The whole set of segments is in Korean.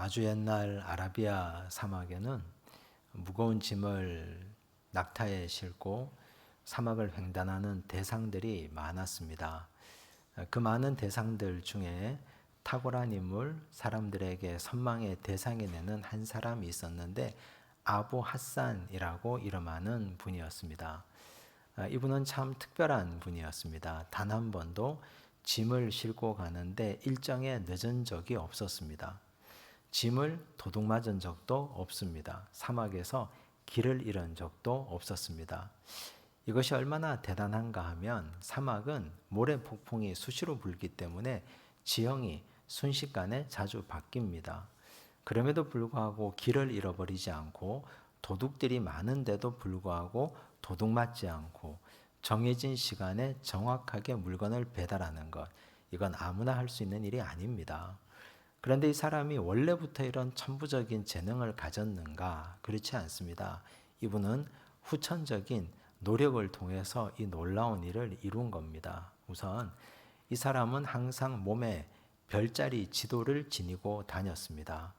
아주 옛날 아라비아 사막에는 무거운 짐을 낙타에 싣고 사막을 횡단하는 대상들이 많았습니다. 그 많은 대상들 중에 탁월한 인물, 사람들에게 선망의 대상이 되는 한 사람이 있었는데 아부 하산이라고 이름하는 분이었습니다. 이분은 참 특별한 분이었습니다. 단 한 번도 짐을 싣고 가는데 일정에 늦은 적이 없었습니다. 짐을 도둑 맞은 적도 없습니다. 사막에서 길을 잃은 적도 없었습니다. 이것이 얼마나 대단한가 하면 사막은 모래 폭풍이 수시로 불기 때문에 지형이 순식간에 자주 바뀝니다. 그럼에도 불구하고 길을 잃어버리지 않고 도둑들이 많은데도 불구하고 도둑 맞지 않고 정해진 시간에 정확하게 물건을 배달하는 것, 이건 아무나 할 수 있는 일이 아닙니다. 그런데 이 사람이 원래부터 이런 천부적인 재능을 가졌는가? 그렇지 않습니다. 이분은 후천적인 노력을 통해서 이 놀라운 일을 이룬 겁니다. 우선 이 사람은 항상 몸에 별자리 지도를 지니고 다녔습니다.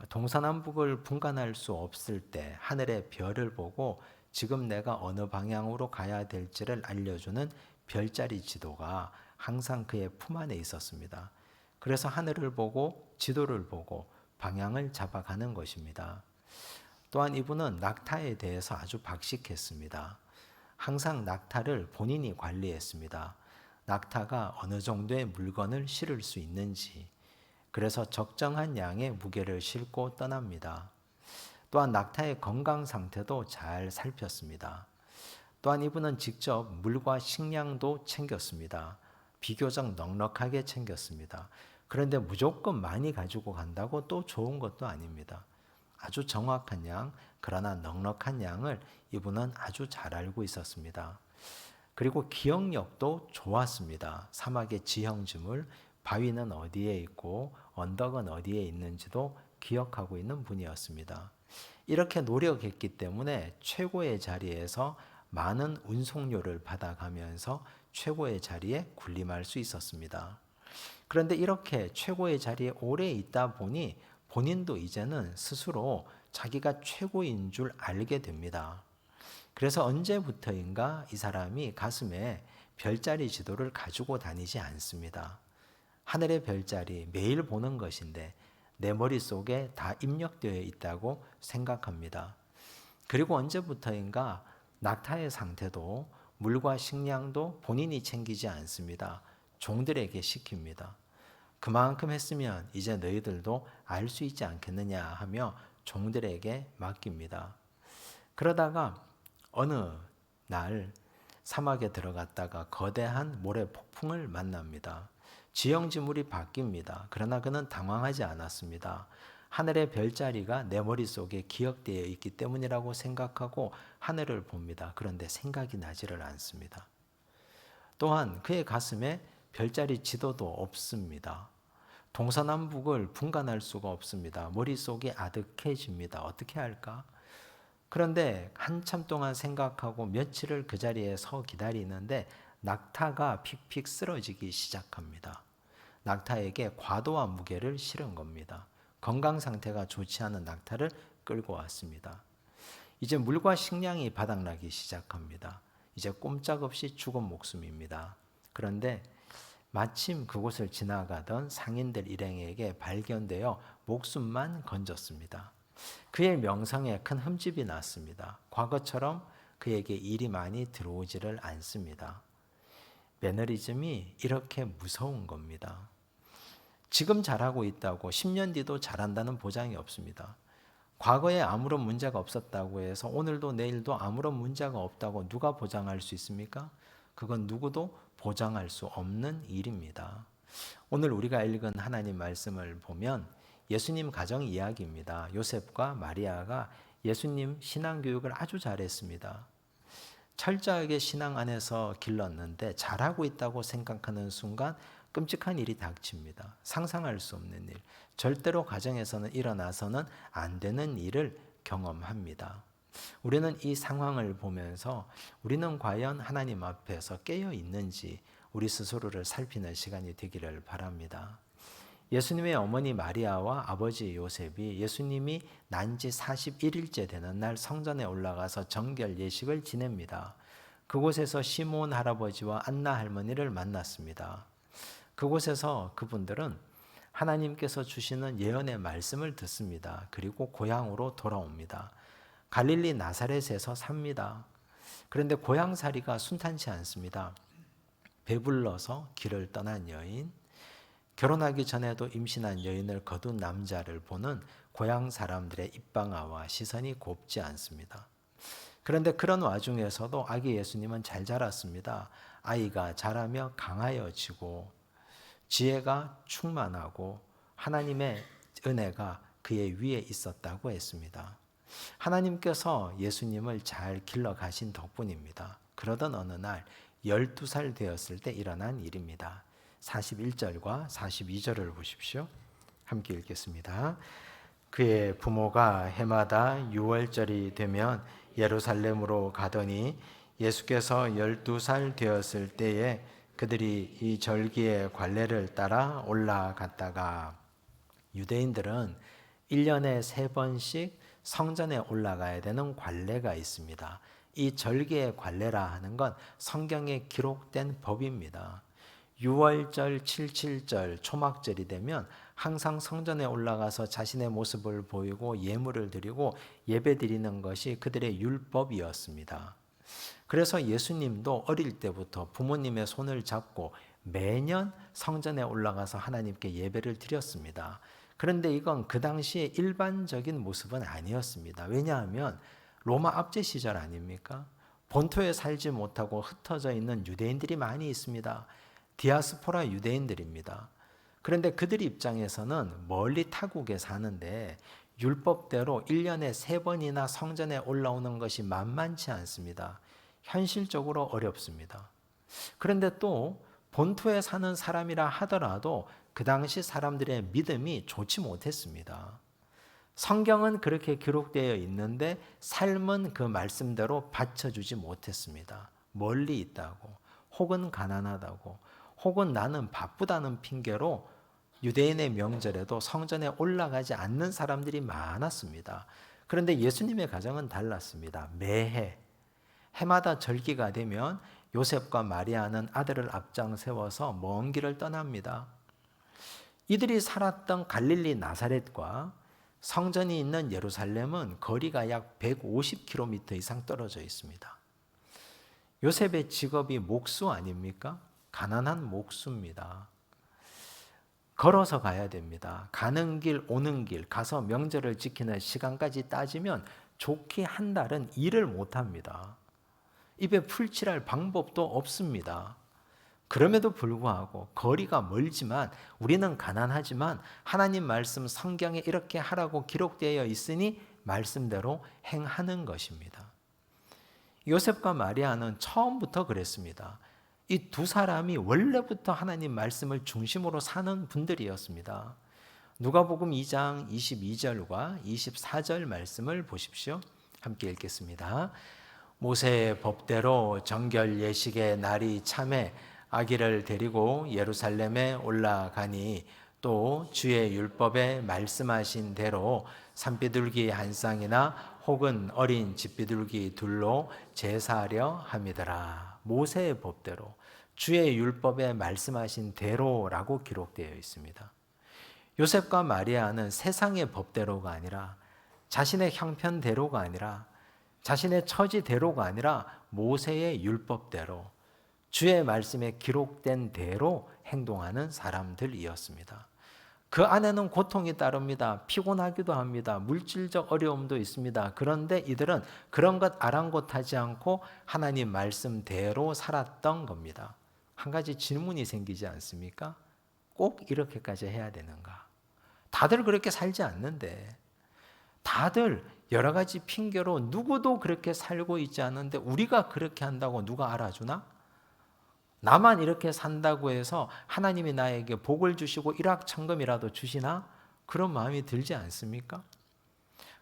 동서남북을 분간할 수 없을 때 하늘의 별을 보고 지금 내가 어느 방향으로 가야 될지를 알려주는 별자리 지도가 항상 그의 품 안에 있었습니다. 그래서 하늘을 보고 지도를 보고 방향을 잡아가는 것입니다. 또한 이분은 낙타에 대해서 아주 박식했습니다. 항상 낙타를 본인이 관리했습니다. 낙타가 어느 정도의 물건을 실을 수 있는지, 그래서 적정한 양의 무게를 싣고 떠납니다. 또한 낙타의 건강 상태도 잘 살폈습니다. 또한 이분은 직접 물과 식량도 챙겼습니다. 비교적 넉넉하게 챙겼습니다. 그런데 무조건 많이 가지고 간다고 또 좋은 것도 아닙니다. 아주 정확한 양, 그러나 넉넉한 양을 이분은 아주 잘 알고 있었습니다. 그리고 기억력도 좋았습니다. 사막의 지형지물, 바위는 어디에 있고 언덕은 어디에 있는지도 기억하고 있는 분이었습니다. 이렇게 노력했기 때문에 최고의 자리에서 많은 운송료를 받아가면서 최고의 자리에 군림할 수 있었습니다. 그런데 이렇게 최고의 자리에 오래 있다 보니 본인도 이제는 스스로 자기가 최고인 줄 알게 됩니다. 그래서 언제부터인가 이 사람이 가슴에 별자리 지도를 가지고 다니지 않습니다. 하늘의 별자리 매일 보는 것인데 내 머릿속에 다 입력되어 있다고 생각합니다. 그리고 언제부터인가 낙타의 상태도 물과 식량도 본인이 챙기지 않습니다. 종들에게 시킵니다. 그만큼 했으면 이제 너희들도 알 수 있지 않겠느냐 하며 종들에게 맡깁니다. 그러다가 어느 날 사막에 들어갔다가 거대한 모래 폭풍을 만납니다. 지형지물이 바뀝니다. 그러나 그는 당황하지 않았습니다. 하늘의 별자리가 내 머릿속에 기억되어 있기 때문이라고 생각하고 하늘을 봅니다. 그런데 생각이 나지를 않습니다. 또한 그의 가슴에 별자리 지도도 없습니다. 동서남북을 분간할 수가 없습니다. 머릿속이 아득해집니다. 어떻게 할까? 그런데 한참 동안 생각하고 며칠을 그 자리에 서 기다리는데 낙타가 픽픽 쓰러지기 시작합니다. 낙타에게 과도한 무게를 실은 겁니다. 건강 상태가 좋지 않은 낙타를 끌고 왔습니다. 이제 물과 식량이 바닥나기 시작합니다. 이제 꼼짝없이 죽은 목숨입니다. 그런데 마침 그곳을 지나가던 상인들 일행에게 발견되어 목숨만 건졌습니다. 그의 명성에 큰 흠집이 났습니다. 과거처럼 그에게 일이 많이 들어오지를 않습니다. 매너리즘이 이렇게 무서운 겁니다. 지금 잘하고 있다고 10년 뒤도 잘한다는 보장이 없습니다. 과거에 아무런 문제가 없었다고 해서 오늘도 내일도 아무런 문제가 없다고 누가 보장할 수 있습니까? 그건 누구도 보장할 수 없는 일입니다. 오늘 우리가 읽은 하나님 말씀을 보면 예수님 가정 이야기입니다. 요셉과 마리아가 예수님 신앙 교육을 아주 잘했습니다. 철저하게 신앙 안에서 길렀는데 잘하고 있다고 생각하는 순간 끔찍한 일이 닥칩니다. 상상할 수 없는 일. 절대로 가정에서는 일어나서는 안 되는 일을 경험합니다. 우리는 이 상황을 보면서 우리는 과연 하나님 앞에서 깨어 있는지 우리 스스로를 살피는 시간이 되기를 바랍니다. 예수님의 어머니 마리아와 아버지 요셉이 예수님이 난 지 41일째 되는 날 성전에 올라가서 정결 예식을 지냅니다. 그곳에서 시몬 할아버지와 안나 할머니를 만났습니다. 그곳에서 그분들은 하나님께서 주시는 예언의 말씀을 듣습니다. 그리고 고향으로 돌아옵니다. 갈릴리 나사렛에서 삽니다. 그런데 고향살이가 순탄치 않습니다. 배불러서 길을 떠난 여인, 결혼하기 전에도 임신한 여인을 거둔 남자를 보는 고향 사람들의 입방아와 시선이 곱지 않습니다. 그런데 그런 와중에서도 아기 예수님은 잘 자랐습니다. 아이가 자라며 강하여지고 지혜가 충만하고 하나님의 은혜가 그의 위에 있었다고 했습니다. 하나님께서 예수님을 잘 길러 가신 덕분입니다. 그러던 어느 날 12살 되었을 때 일어난 일입니다. 41절과 42절을 보십시오. 함께 읽겠습니다. 그의 부모가 해마다 6월절이 되면 예루살렘으로 가더니 예수께서 12살 되었을 때에 그들이 이 절기의 관례를 따라 올라갔다가, 유대인들은 1년에 3번씩 성전에 올라가야 되는 관례가 있습니다. 이 절기의 관례라 하는 건 성경에 기록된 법입니다. 6월절, 77절, 초막절이 되면 항상 성전에 올라가서 자신의 모습을 보이고 예물을 드리고 예배 드리는 것이 그들의 율법이었습니다. 그래서 예수님도 어릴 때부터 부모님의 손을 잡고 매년 성전에 올라가서 하나님께 예배를 드렸습니다. 그런데 이건 그 당시에 일반적인 모습은 아니었습니다. 왜냐하면 로마 압제 시절 아닙니까? 본토에 살지 못하고 흩어져 있는 유대인들이 많이 있습니다. 디아스포라 유대인들입니다. 그런데 그들 입장에서는 멀리 타국에 사는데 율법대로 1년에 3번이나 성전에 올라오는 것이 만만치 않습니다. 현실적으로 어렵습니다. 그런데 또 본토에 사는 사람이라 하더라도 그 당시 사람들의 믿음이 좋지 못했습니다. 성경은 그렇게 기록되어 있는데 삶은 그 말씀대로 받쳐주지 못했습니다. 멀리 있다고, 혹은 가난하다고, 혹은 나는 바쁘다는 핑계로 유대인의 명절에도 성전에 올라가지 않는 사람들이 많았습니다. 그런데 예수님의 가정은 달랐습니다. 매해 해마다 절기가 되면 요셉과 마리아는 아들을 앞장 세워서 먼 길을 떠납니다. 이들이 살았던 갈릴리 나사렛과 성전이 있는 예루살렘은 거리가 약 150km 이상 떨어져 있습니다. 요셉의 직업이 목수 아닙니까? 가난한 목수입니다. 걸어서 가야 됩니다. 가는 길 오는 길, 가서 명절을 지키는 시간까지 따지면 좋게 한 달은 일을 못합니다. 입에 풀칠할 방법도 없습니다. 그럼에도 불구하고 거리가 멀지만 우리는 가난하지만 하나님 말씀 성경에 이렇게 하라고 기록되어 있으니 말씀대로 행하는 것입니다. 요셉과 마리아는 처음부터 그랬습니다. 이 두 사람이 원래부터 하나님 말씀을 중심으로 사는 분들이었습니다. 누가복음 2장 22절과 24절 말씀을 보십시오. 함께 읽겠습니다. 모세의 법대로 정결 예식의 날이 참에 아기를 데리고 예루살렘에 올라가니 또 주의 율법에 말씀하신 대로 산비둘기 한 쌍이나 혹은 어린 집비둘기 둘로 제사하려 함이더라. 모세의 법대로, 주의 율법에 말씀하신 대로라고 기록되어 있습니다. 요셉과 마리아는 세상의 법대로가 아니라, 자신의 형편대로가 아니라, 자신의 처지대로가 아니라 모세의 율법대로, 주의 말씀에 기록된 대로 행동하는 사람들이었습니다. 그 안에는 고통이 따릅니다. 피곤하기도 합니다. 물질적 어려움도 있습니다. 그런데 이들은 그런 것 아랑곳하지 않고 하나님 말씀대로 살았던 겁니다. 한 가지 질문이 생기지 않습니까? 꼭 이렇게까지 해야 되는가? 다들 그렇게 살지 않는데, 다들 여러 가지 핑계로 누구도 그렇게 살고 있지 않은데 우리가 그렇게 한다고 누가 알아주나? 나만 이렇게 산다고 해서 하나님이 나에게 복을 주시고 일확천금이라도 주시나? 그런 마음이 들지 않습니까?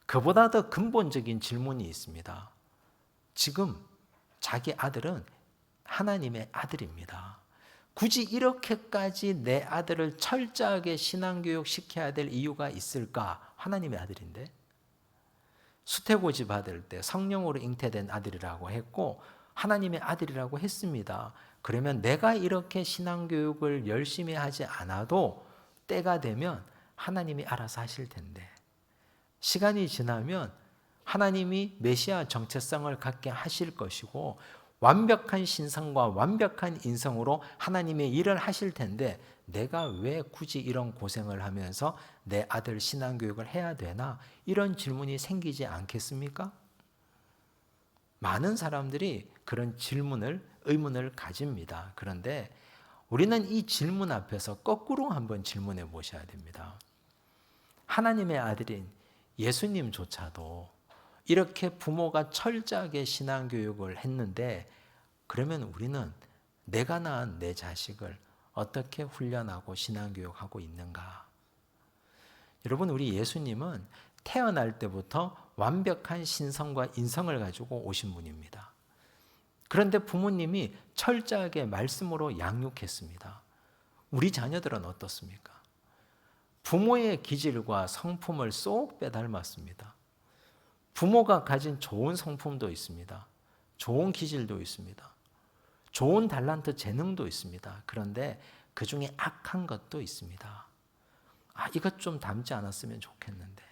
그보다 더 근본적인 질문이 있습니다. 지금 자기 아들은 하나님의 아들입니다. 굳이 이렇게까지 내 아들을 철저하게 신앙교육 시켜야 될 이유가 있을까? 하나님의 아들인데. 수태고지 받을 때 성령으로 잉태된 아들이라고 했고 하나님의 아들이라고 했습니다. 그러면 내가 이렇게 신앙교육을 열심히 하지 않아도 때가 되면 하나님이 알아서 하실 텐데, 시간이 지나면 하나님이 메시아 정체성을 갖게 하실 것이고 완벽한 신성과 완벽한 인성으로 하나님의 일을 하실 텐데, 내가 왜 굳이 이런 고생을 하면서 내 아들 신앙교육을 해야 되나? 이런 질문이 생기지 않겠습니까? 많은 사람들이 그런 의문을 가집니다. 그런데 우리는 이 질문 앞에서 거꾸로 한번 질문해 보셔야 됩니다. 하나님의 아들인 예수님조차도 이렇게 부모가 철저하게 신앙교육을 했는데, 그러면 우리는 내가 낳은 내 자식을 어떻게 훈련하고 신앙교육하고 있는가? 여러분, 우리 예수님은 태어날 때부터 완벽한 신성과 인성을 가지고 오신 분입니다. 그런데 부모님이 철저하게 말씀으로 양육했습니다. 우리 자녀들은 어떻습니까? 부모의 기질과 성품을 쏙 빼닮았습니다. 부모가 가진 좋은 성품도 있습니다. 좋은 기질도 있습니다. 좋은 달란트 재능도 있습니다. 그런데 그 중에 악한 것도 있습니다. 이것 좀 닮지 않았으면 좋겠는데,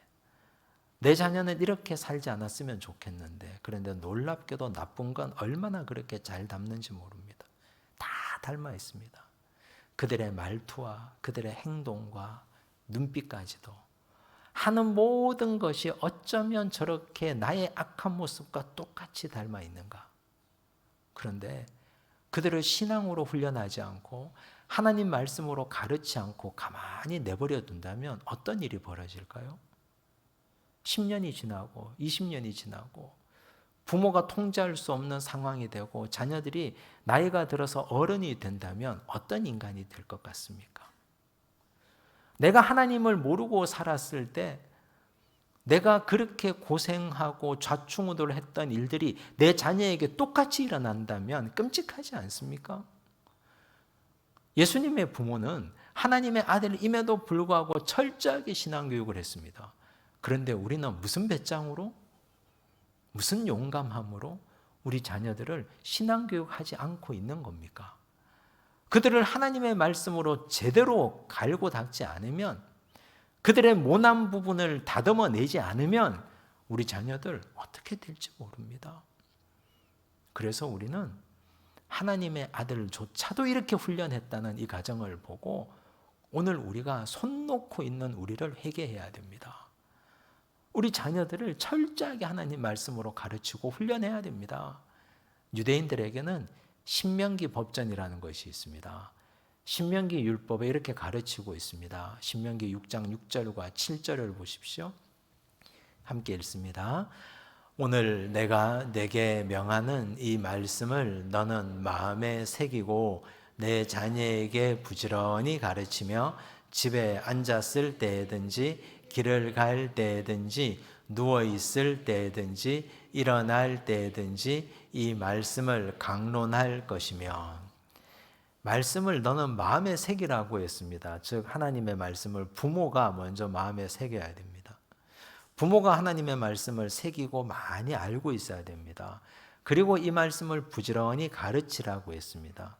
내 자녀는 이렇게 살지 않았으면 좋겠는데, 그런데 놀랍게도 나쁜 건 얼마나 그렇게 잘 닮는지 모릅니다. 다 닮아 있습니다. 그들의 말투와 그들의 행동과 눈빛까지도. 하는 모든 것이 어쩌면 저렇게 나의 악한 모습과 똑같이 닮아 있는가? 그런데 그들을 신앙으로 훈련하지 않고 하나님 말씀으로 가르치지 않고 가만히 내버려 둔다면 어떤 일이 벌어질까요? 10년이 지나고 20년이 지나고 부모가 통제할 수 없는 상황이 되고 자녀들이 나이가 들어서 어른이 된다면 어떤 인간이 될 것 같습니까? 내가 하나님을 모르고 살았을 때 내가 그렇게 고생하고 좌충우돌 했던 일들이 내 자녀에게 똑같이 일어난다면 끔찍하지 않습니까? 예수님의 부모는 하나님의 아들임에도 불구하고 철저하게 신앙교육을 했습니다. 그런데 우리는 무슨 배짱으로, 무슨 용감함으로 우리 자녀들을 신앙교육하지 않고 있는 겁니까? 그들을 하나님의 말씀으로 제대로 갈고 닦지 않으면, 그들의 모난 부분을 다듬어내지 않으면 우리 자녀들 어떻게 될지 모릅니다. 그래서 우리는 하나님의 아들조차도 이렇게 훈련했다는 이 가정을 보고 오늘 우리가 손 놓고 있는 우리를 회개해야 됩니다. 우리 자녀들을 철저하게 하나님 말씀으로 가르치고 훈련해야 됩니다. 유대인들에게는 신명기 법전이라는 것이 있습니다. 신명기 율법에 이렇게 가르치고 있습니다. 신명기 6장 6절과 7절을 보십시오. 함께 읽습니다. 오늘 내가 내게 명하는 이 말씀을 너는 마음에 새기고 내 자녀에게 부지런히 가르치며 집에 앉았을 때든지 길을 갈 때든지 누워 있을 때든지 일어날 때든지 이 말씀을 강론할 것이며, 말씀을 너는 마음에 새기라고 했습니다. 즉 하나님의 말씀을 부모가 먼저 마음에 새겨야 됩니다. 부모가 하나님의 말씀을 새기고 많이 알고 있어야 됩니다. 그리고 이 말씀을 부지런히 가르치라고 했습니다.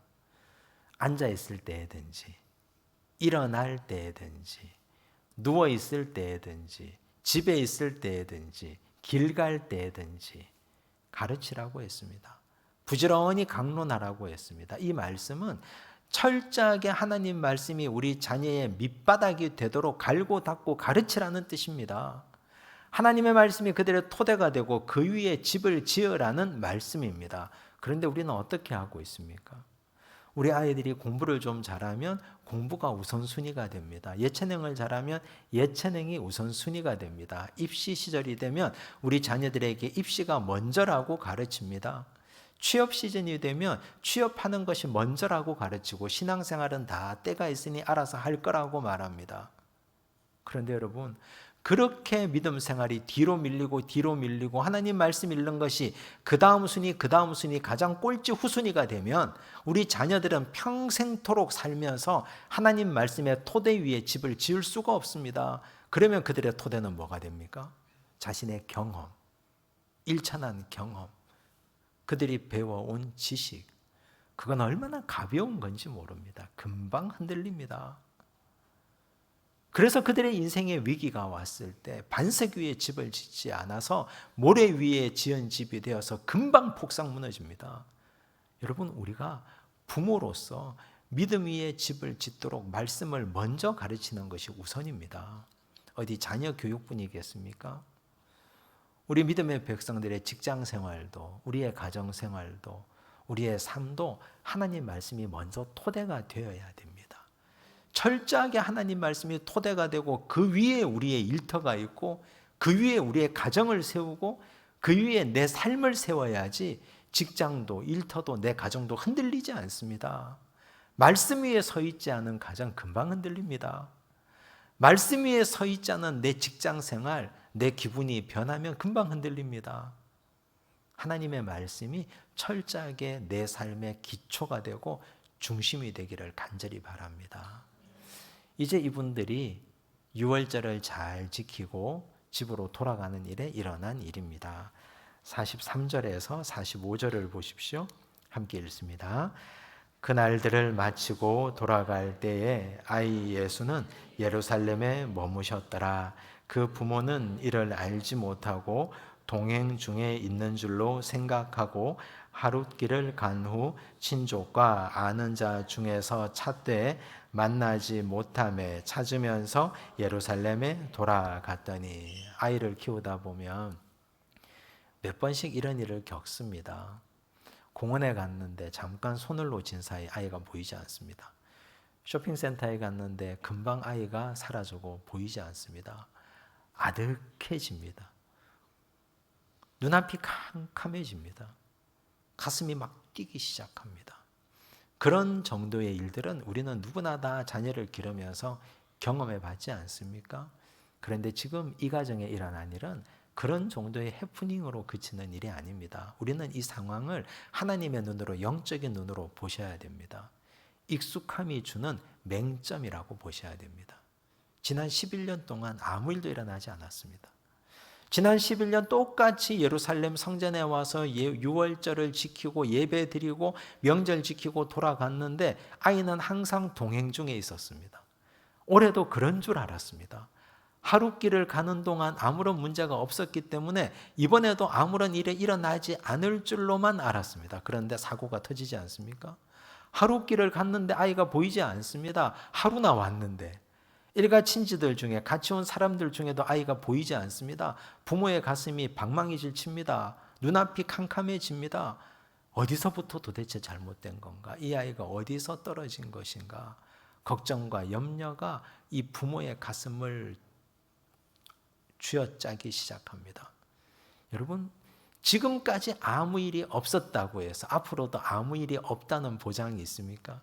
앉아 있을 때든지 일어날 때든지 누워 있을 때든지 집에 있을 때든지 길 갈 때든지 가르치라고 했습니다. 부지런히 강론하라고 했습니다. 이 말씀은 철저하게 하나님 말씀이 우리 자녀의 밑바닥이 되도록 갈고 닦고 가르치라는 뜻입니다. 하나님의 말씀이 그들의 토대가 되고 그 위에 집을 지으라는 말씀입니다. 그런데 우리는 어떻게 하고 있습니까? 우리 아이들이 공부를 좀 잘하면 공부가 우선순위가 됩니다. 예체능을 잘하면 예체능이 우선순위가 됩니다. 입시 시절이 되면 우리 자녀들에게 입시가 먼저라고 가르칩니다. 취업 시즌이 되면 취업하는 것이 먼저라고 가르치고 신앙생활은 다 때가 있으니 알아서 할 거라고 말합니다. 그런데 여러분, 그렇게 믿음 생활이 뒤로 밀리고 하나님 말씀 읽는 것이 그 다음 순위 가장 꼴찌 후순위가 되면 우리 자녀들은 평생토록 살면서 하나님 말씀의 토대 위에 집을 지을 수가 없습니다. 그러면 그들의 토대는 뭐가 됩니까? 자신의 경험, 일천한 경험, 그들이 배워온 지식, 그건 얼마나 가벼운 건지 모릅니다. 금방 흔들립니다. 그래서 그들의 인생의 위기가 왔을 때 반석 위에 집을 짓지 않아서 모래 위에 지은 집이 되어서 금방 폭삭 무너집니다. 여러분, 우리가 부모로서 믿음 위에 집을 짓도록 말씀을 먼저 가르치는 것이 우선입니다. 어디 자녀 교육뿐이겠습니까? 우리 믿음의 백성들의 직장 생활도, 우리의 가정 생활도, 우리의 삶도 하나님 말씀이 먼저 토대가 되어야 됩니다. 철저하게 하나님 말씀이 토대가 되고 그 위에 우리의 일터가 있고 그 위에 우리의 가정을 세우고 그 위에 내 삶을 세워야지 직장도 일터도 내 가정도 흔들리지 않습니다. 말씀 위에 서 있지 않은 가정 금방 흔들립니다. 말씀 위에 서 있지 않은 내 직장 생활, 내 기분이 변하면 금방 흔들립니다. 하나님의 말씀이 철저하게 내 삶의 기초가 되고 중심이 되기를 간절히 바랍니다. 이제 이분들이 유월절을 잘 지키고 집으로 돌아가는 일에 일어난 일입니다. 43절에서 45절을 보십시오. 함께 읽습니다. 그날들을 마치고 돌아갈 때에 아이 예수는 예루살렘에 머무셨더라. 그 부모는 이를 알지 못하고 동행 중에 있는 줄로 생각하고 하룻길을 간 후 친족과 아는 자 중에서 찾되 만나지 못함에 찾으면서 예루살렘에 돌아갔더니, 아이를 키우다 보면 몇 번씩 이런 일을 겪습니다. 공원에 갔는데 잠깐 손을 놓친 사이 아이가 보이지 않습니다. 쇼핑센터에 갔는데 금방 아이가 사라지고 보이지 않습니다. 아득해집니다. 눈앞이 캄캄해집니다. 가슴이 막 뛰기 시작합니다. 그런 정도의 일들은 우리는 누구나 다 자녀를 기르면서 경험해 봤지 않습니까? 그런데 지금 이 가정에 일어난 일은 그런 정도의 해프닝으로 그치는 일이 아닙니다. 우리는 이 상황을 하나님의 눈으로, 영적인 눈으로 보셔야 됩니다. 익숙함이 주는 맹점이라고 보셔야 됩니다. 지난 11년 동안 아무 일도 일어나지 않았습니다. 지난 11년 똑같이 예루살렘 성전에 와서 유월절을 지키고 예배 드리고 명절 지키고 돌아갔는데 아이는 항상 동행 중에 있었습니다. 올해도 그런 줄 알았습니다. 하룻길을 가는 동안 아무런 문제가 없었기 때문에 이번에도 아무런 일이 일어나지 않을 줄로만 알았습니다. 그런데 사고가 터지지 않습니까? 하룻길을 갔는데 아이가 보이지 않습니다. 하루나 왔는데. 일가 친지들 중에 같이 온 사람들 중에도 아이가 보이지 않습니다. 부모의 가슴이 방망이질 칩니다. 눈앞이 캄캄해집니다. 어디서부터 도대체 잘못된 건가? 이 아이가 어디서 떨어진 것인가? 걱정과 염려가 이 부모의 가슴을 쥐어짜기 시작합니다. 여러분, 지금까지 아무 일이 없었다고 해서 앞으로도 아무 일이 없다는 보장이 있습니까?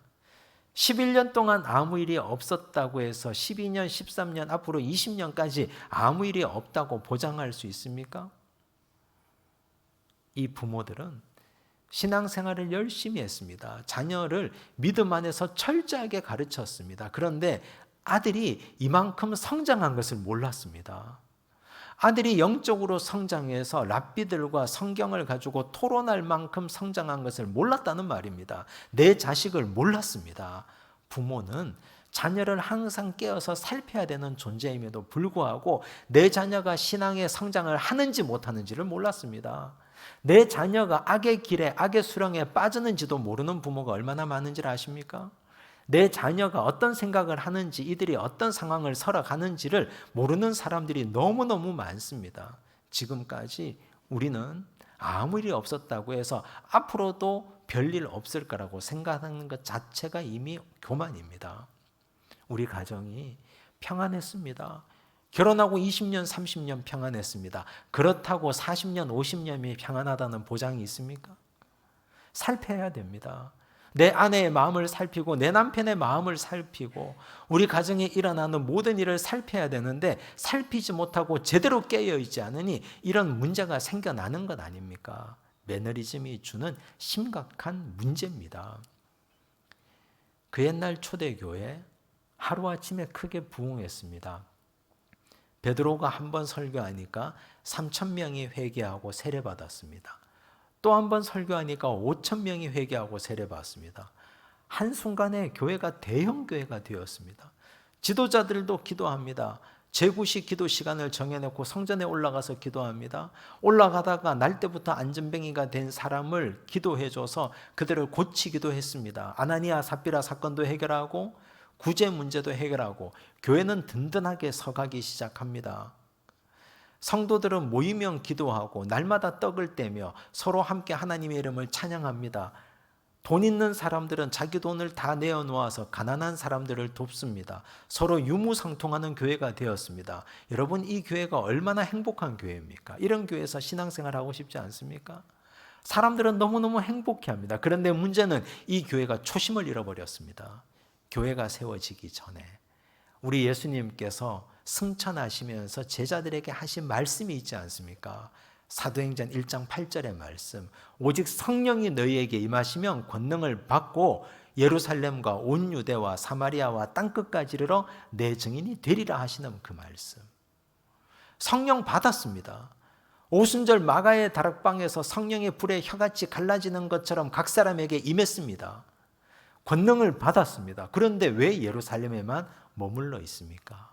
11년 동안 아무 일이 없었다고 해서 12년, 13년, 앞으로 20년까지 아무 일이 없다고 보장할 수 있습니까? 이 부모들은 신앙생활을 열심히 했습니다. 자녀를 믿음 안에서 철저하게 가르쳤습니다. 그런데 아들이 이만큼 성장한 것을 몰랐습니다. 아들이 영적으로 성장해서 랍비들과 성경을 가지고 토론할 만큼 성장한 것을 몰랐다는 말입니다. 내 자식을 몰랐습니다. 부모는 자녀를 항상 깨어서 살펴야 되는 존재임에도 불구하고 내 자녀가 신앙의 성장을 하는지 못하는지를 몰랐습니다. 내 자녀가 악의 길에, 악의 수렁에 빠지는지도 모르는 부모가 얼마나 많은지 아십니까? 내 자녀가 어떤 생각을 하는지, 이들이 어떤 상황을 살아가는지를 모르는 사람들이 너무너무 많습니다. 지금까지 우리는 아무 일이 없었다고 해서 앞으로도 별일 없을 거라고 생각하는 것 자체가 이미 교만입니다. 우리 가정이 평안했습니다. 결혼하고 20년, 30년 평안했습니다. 그렇다고 40년, 50년이 평안하다는 보장이 있습니까? 살펴야 됩니다. 내 아내의 마음을 살피고 내 남편의 마음을 살피고 우리 가정에 일어나는 모든 일을 살펴야 되는데 살피지 못하고 제대로 깨어있지 않으니 이런 문제가 생겨나는 것 아닙니까? 매너리즘이 주는 심각한 문제입니다. 그 옛날 초대교회 하루아침에 크게 부흥했습니다. 베드로가 한 번 설교하니까 3,000명이 회개하고 세례받았습니다. 또 한 번 설교하니까 5,000명이 회개하고 세례받았습니다. 한순간에 교회가 대형 교회가 되었습니다. 지도자들도 기도합니다. 제9시 기도 시간을 정해놓고 성전에 올라가서 기도합니다. 올라가다가 날 때부터 안전뱅이가 된 사람을 기도해줘서 그들을 고치기도 했습니다. 아나니아 삽비라 사건도 해결하고 구제 문제도 해결하고 교회는 든든하게 서가기 시작합니다. 성도들은 모이면 기도하고 날마다 떡을 떼며 서로 함께 하나님의 이름을 찬양합니다. 돈 있는 사람들은 자기 돈을 다 내어놓아서 가난한 사람들을 돕습니다. 서로 유무상통하는 교회가 되었습니다. 여러분, 이 교회가 얼마나 행복한 교회입니까? 이런 교회에서 신앙생활 하고 싶지 않습니까? 사람들은 너무너무 행복해합니다. 그런데 문제는 이 교회가 초심을 잃어버렸습니다. 교회가 세워지기 전에 우리 예수님께서 승천하시면서 제자들에게 하신 말씀이 있지 않습니까? 사도행전 1장 8절의 말씀, 오직 성령이 너희에게 임하시면 권능을 받고 예루살렘과 온 유대와 사마리아와 땅끝까지 이르러 내 증인이 되리라 하시는 그 말씀. 성령 받았습니다. 오순절 마가의 다락방에서 성령의 불에 혀같이 갈라지는 것처럼 각 사람에게 임했습니다. 권능을 받았습니다. 그런데 왜 예루살렘에만 머물러 있습니까?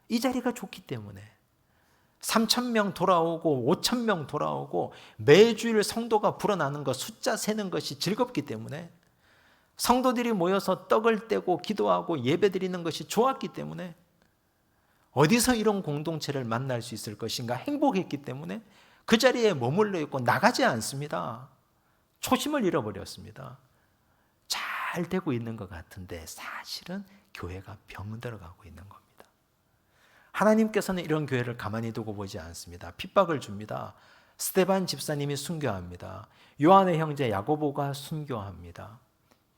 이 자리가 좋기 때문에 3,000명 돌아오고 5,000명 돌아오고 매주일 성도가 불어나는 것, 숫자 세는 것이 즐겁기 때문에 성도들이 모여서 떡을 떼고 기도하고 예배드리는 것이 좋았기 때문에 어디서 이런 공동체를 만날 수 있을 것인가 행복했기 때문에 그 자리에 머물러 있고 나가지 않습니다. 초심을 잃어버렸습니다. 잘 되고 있는 것 같은데 사실은 교회가 병들어가고 있는 겁니다. 하나님께서는 이런 교회를 가만히 두고 보지 않습니다. 핍박을 줍니다. 스데반 집사님이 순교합니다. 요한의 형제 야고보가 순교합니다.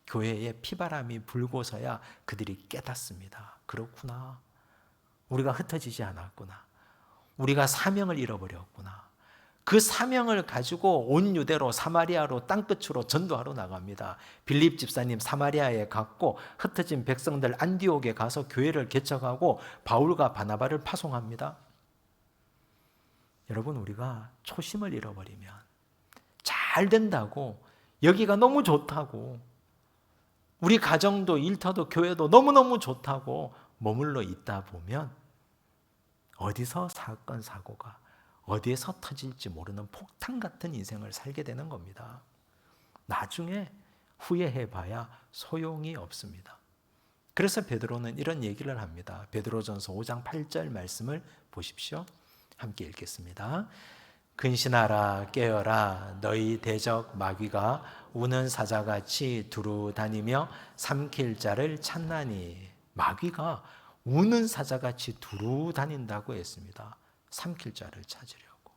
교회에 피바람이 불고서야 그들이 깨닫습니다. 그렇구나. 우리가 흩어지지 않았구나. 우리가 사명을 잃어버렸구나. 그 사명을 가지고 온 유대로 사마리아로 땅끝으로 전도하러 나갑니다. 빌립 집사님 사마리아에 갔고 흩어진 백성들 안디옥에 가서 교회를 개척하고 바울과 바나바를 파송합니다. 여러분, 우리가 초심을 잃어버리면 잘 된다고 여기가 너무 좋다고 우리 가정도 일터도 교회도 너무너무 좋다고 머물러 있다 보면 어디서 사건 사고가 어디에서 터질지 모르는 폭탄 같은 인생을 살게 되는 겁니다. 나중에 후회해봐야 소용이 없습니다. 그래서 베드로는 이런 얘기를 합니다. 베드로전서 5장 8절 말씀을 보십시오. 함께 읽겠습니다. 근신하라 깨어라 너희 대적 마귀가 우는 사자같이 두루 다니며 삼킬 자를 찾나니. 마귀가 우는 사자같이 두루 다닌다고 했습니다. 삼킬 자를 찾으려고.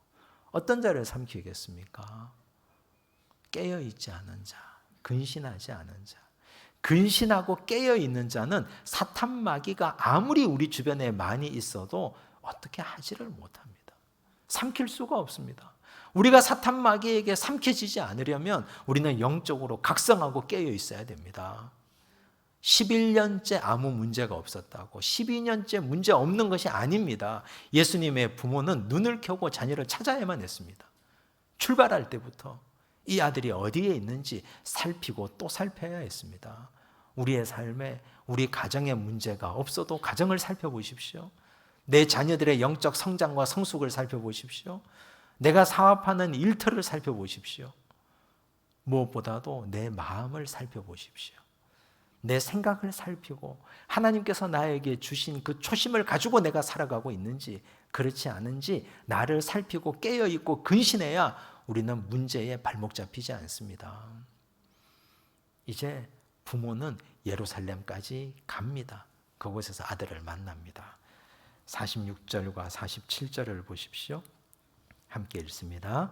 어떤 자를 삼키겠습니까? 깨어있지 않은 자, 근신하지 않은 자. 근신하고 깨어있는 자는 사탄 마귀가 아무리 우리 주변에 많이 있어도 어떻게 하지를 못합니다. 삼킬 수가 없습니다. 우리가 사탄 마귀에게 삼켜지지 않으려면 우리는 영적으로 각성하고 깨어 있어야 됩니다. 11년째 아무 문제가 없었다고 12년째 문제 없는 것이 아닙니다. 예수님의 부모는 눈을 켜고 자녀를 찾아야만 했습니다. 출발할 때부터 이 아들이 어디에 있는지 살피고 또 살펴야 했습니다. 우리의 삶에 우리 가정에 문제가 없어도 가정을 살펴보십시오. 내 자녀들의 영적 성장과 성숙을 살펴보십시오. 내가 사업하는 일터를 살펴보십시오. 무엇보다도 내 마음을 살펴보십시오. 내 생각을 살피고 하나님께서 나에게 주신 그 초심을 가지고 내가 살아가고 있는지 그렇지 않은지 나를 살피고 깨어있고 근신해야 우리는 문제에 발목 잡히지 않습니다. 이제 부모는 예루살렘까지 갑니다. 그곳에서 아들을 만납니다. 46절과 47절을 보십시오. 함께 읽습니다.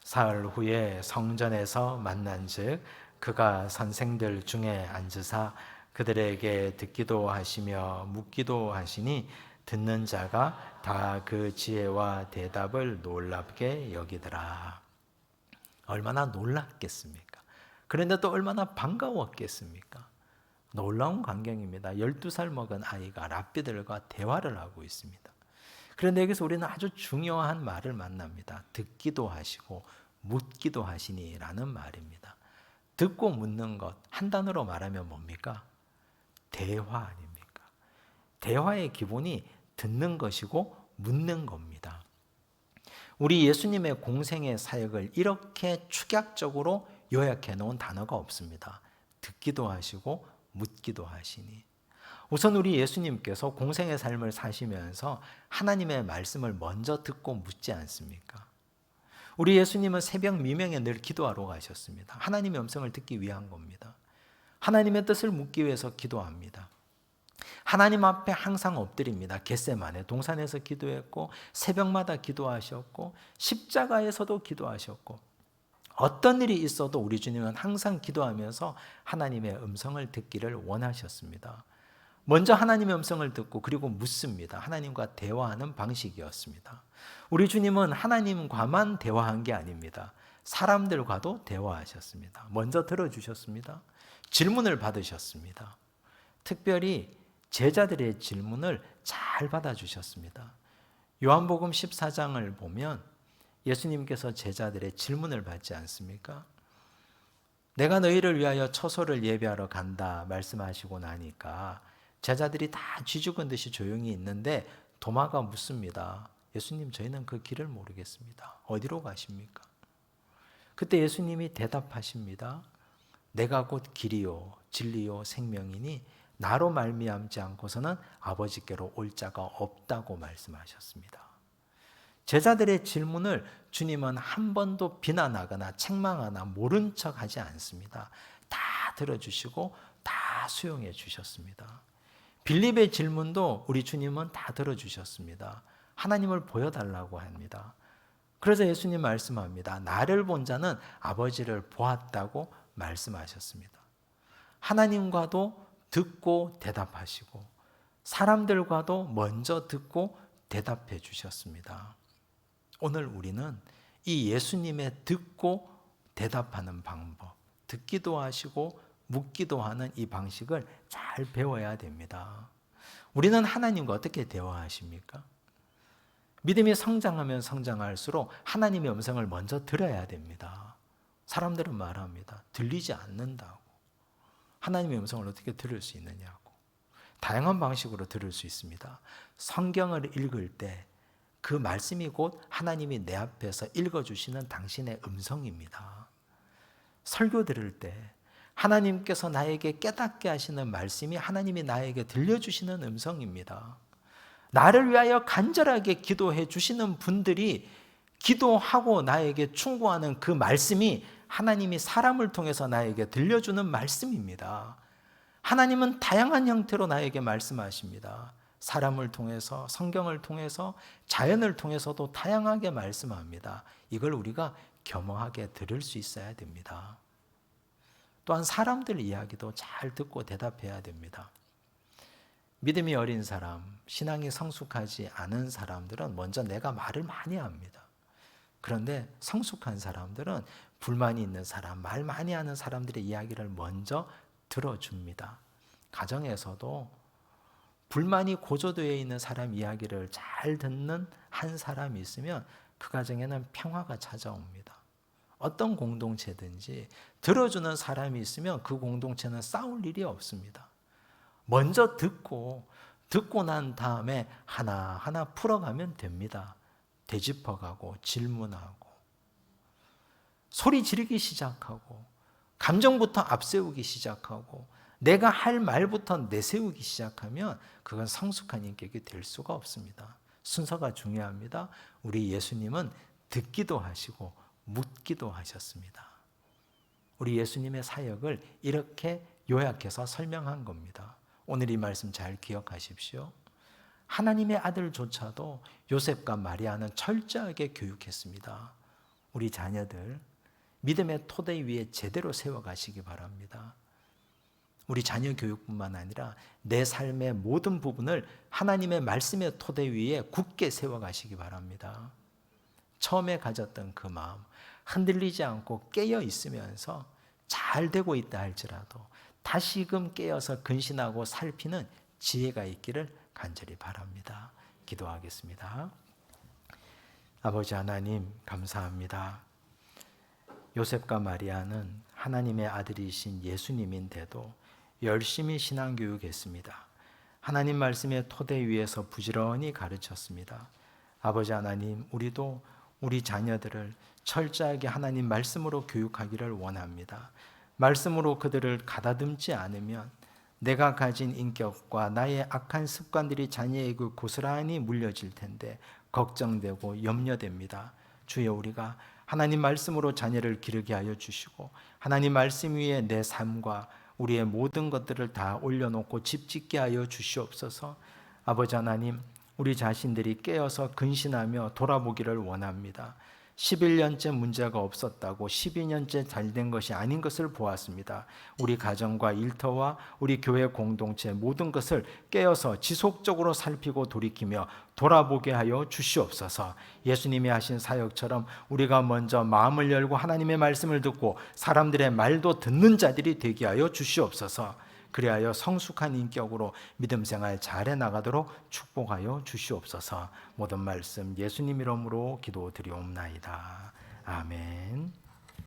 사흘 후에 성전에서 만난즉 그가 선생들 중에 앉으사 그들에게 듣기도 하시며 묻기도 하시니 듣는 자가 다 그 지혜와 대답을 놀랍게 여기더라. 얼마나 놀랐겠습니까? 그런데 또 얼마나 반가웠겠습니까? 놀라운 광경입니다. 12살 먹은 아이가 랍비들과 대화를 하고 있습니다. 그런데 여기서 우리는 아주 중요한 말을 만납니다. 듣기도 하시고 묻기도 하시니 라는 말입니다. 듣고 묻는 것, 한 단어로 말하면 뭡니까? 대화 아닙니까? 대화의 기본이 듣는 것이고 묻는 겁니다. 우리 예수님의 공생의 사역을 이렇게 축약적으로 요약해 놓은 단어가 없습니다. 듣기도 하시고 묻기도 하시니. 우선 우리 예수님께서 공생의 삶을 사시면서 하나님의 말씀을 먼저 듣고 묻지 않습니까? 우리 예수님은 새벽 미명에 늘 기도하러 가셨습니다. 하나님의 음성을 듣기 위한 겁니다. 하나님의 뜻을 묻기 위해서 기도합니다. 하나님 앞에 항상 엎드립니다. 겟세마네 동산에서 기도했고 새벽마다 기도하셨고 십자가에서도 기도하셨고 어떤 일이 있어도 우리 주님은 항상 기도하면서 하나님의 음성을 듣기를 원하셨습니다. 먼저 하나님의 음성을 듣고 그리고 묻습니다. 하나님과 대화하는 방식이었습니다. 우리 주님은 하나님과만 대화한 게 아닙니다. 사람들과도 대화하셨습니다. 먼저 들어주셨습니다. 질문을 받으셨습니다. 특별히 제자들의 질문을 잘 받아주셨습니다. 요한복음 14장을 보면 예수님께서 제자들의 질문을 받지 않습니까? 내가 너희를 위하여 처소를 예비하러 간다 말씀하시고 나니까 제자들이 다 쥐죽은 듯이 조용히 있는데 도마가 묻습니다. 예수님, 저희는 그 길을 모르겠습니다. 어디로 가십니까? 그때 예수님이 대답하십니다. 내가 곧 길이요 진리요 생명이니 나로 말미암지 않고서는 아버지께로 올 자가 없다고 말씀하셨습니다. 제자들의 질문을 주님은 한 번도 비난하거나 책망하거나 모른 척하지 않습니다. 다 들어주시고 다 수용해 주셨습니다. 빌립의 질문도 우리 주님은 다 들어주셨습니다. 하나님을 보여달라고 합니다. 그래서 예수님 말씀합니다. 나를 본 자는 아버지를 보았다고 말씀하셨습니다. 하나님과도 듣고 대답하시고 사람들과도 먼저 듣고 대답해 주셨습니다. 오늘 우리는 이 예수님의 듣고 대답하는 방법, 듣기도 하시고 묻기도 하는 이 방식을 잘 배워야 됩니다. 우리는 하나님과 어떻게 대화하십니까? 믿음이 성장하면 성장할수록 하나님의 음성을 먼저 들어야 됩니다. 사람들은 말합니다. 들리지 않는다고. 하나님의 음성을 어떻게 들을 수 있느냐고. 다양한 방식으로 들을 수 있습니다. 성경을 읽을 때 그 말씀이 곧 하나님이 내 앞에서 읽어주시는 당신의 음성입니다. 설교 들을 때 하나님께서 나에게 깨닫게 하시는 말씀이 하나님이 나에게 들려주시는 음성입니다. 나를 위하여 간절하게 기도해 주시는 분들이 기도하고 나에게 충고하는 그 말씀이 하나님이 사람을 통해서 나에게 들려주는 말씀입니다. 하나님은 다양한 형태로 나에게 말씀하십니다. 사람을 통해서, 성경을 통해서, 자연을 통해서도 다양하게 말씀합니다. 이걸 우리가 겸허하게 들을 수 있어야 됩니다. 또한 사람들 이야기도 잘 듣고 대답해야 됩니다. 믿음이 어린 사람, 신앙이 성숙하지 않은 사람들은 먼저 내가 말을 많이 합니다. 그런데 성숙한 사람들은 불만이 있는 사람, 말 많이 하는 사람들의 이야기를 먼저 들어줍니다. 가정에서도 불만이 고조되어 있는 사람 이야기를 잘 듣는 한 사람이 있으면 그 가정에는 평화가 찾아옵니다. 어떤 공동체든지 들어주는 사람이 있으면 그 공동체는 싸울 일이 없습니다. 먼저 듣고 난 다음에 하나하나 풀어가면 됩니다. 되짚어가고 질문하고 소리 지르기 시작하고 감정부터 앞세우기 시작하고 내가 할 말부터 내세우기 시작하면 그건 성숙한 인격이 될 수가 없습니다. 순서가 중요합니다. 우리 예수님은 듣기도 하시고 묻기도 하셨습니다. 우리 예수님의 사역을 이렇게 요약해서 설명한 겁니다. 오늘 이 말씀 잘 기억하십시오. 하나님의 아들조차도 요셉과 마리아는 철저하게 교육했습니다. 우리 자녀들 믿음의 토대 위에 제대로 세워가시기 바랍니다. 우리 자녀 교육뿐만 아니라 내 삶의 모든 부분을 하나님의 말씀의 토대 위에 굳게 세워가시기 바랍니다. 처음에 가졌던 그 마음 흔들리지 않고 깨어 있으면서 잘 되고 있다 할지라도 다시금 깨어서 근신하고 살피는 지혜가 있기를 간절히 바랍니다. 기도하겠습니다. 아버지 하나님 감사합니다. 요셉과 마리아는 하나님의 아들이신 예수님인데도 열심히 신앙교육했습니다. 하나님 말씀의 토대 위에서 부지런히 가르쳤습니다. 아버지 하나님, 우리도 우리 자녀들을 철저하게 하나님 말씀으로 교육하기를 원합니다. 말씀으로 그들을 가다듬지 않으면 내가 가진 인격과 나의 악한 습관들이 자녀에게 고스란히 물려질 텐데 걱정되고 염려됩니다. 주여, 우리가 하나님 말씀으로 자녀를 기르게 하여 주시고 하나님 말씀 위에 내 삶과 우리의 모든 것들을 다 올려놓고 집 짓게 하여 주시옵소서. 아버지 하나님, 우리 자신들이 깨어서 근신하며 돌아보기를 원합니다. 11년째 문제가 없었다고 12년째 잘된 것이 아닌 것을 보았습니다. 우리 가정과 일터와 우리 교회 공동체 모든 것을 깨어서 지속적으로 살피고 돌이키며 돌아보게 하여 주시옵소서. 예수님이 하신 사역처럼 우리가 먼저 마음을 열고 하나님의 말씀을 듣고 사람들의 말도 듣는 자들이 되게 하여 주시옵소서. 그리하여 성숙한 인격으로 믿음 생활 잘해 나가도록 축복하여 주시옵소서. 모든 말씀 예수님 이름으로 기도드리옵나이다. 아멘.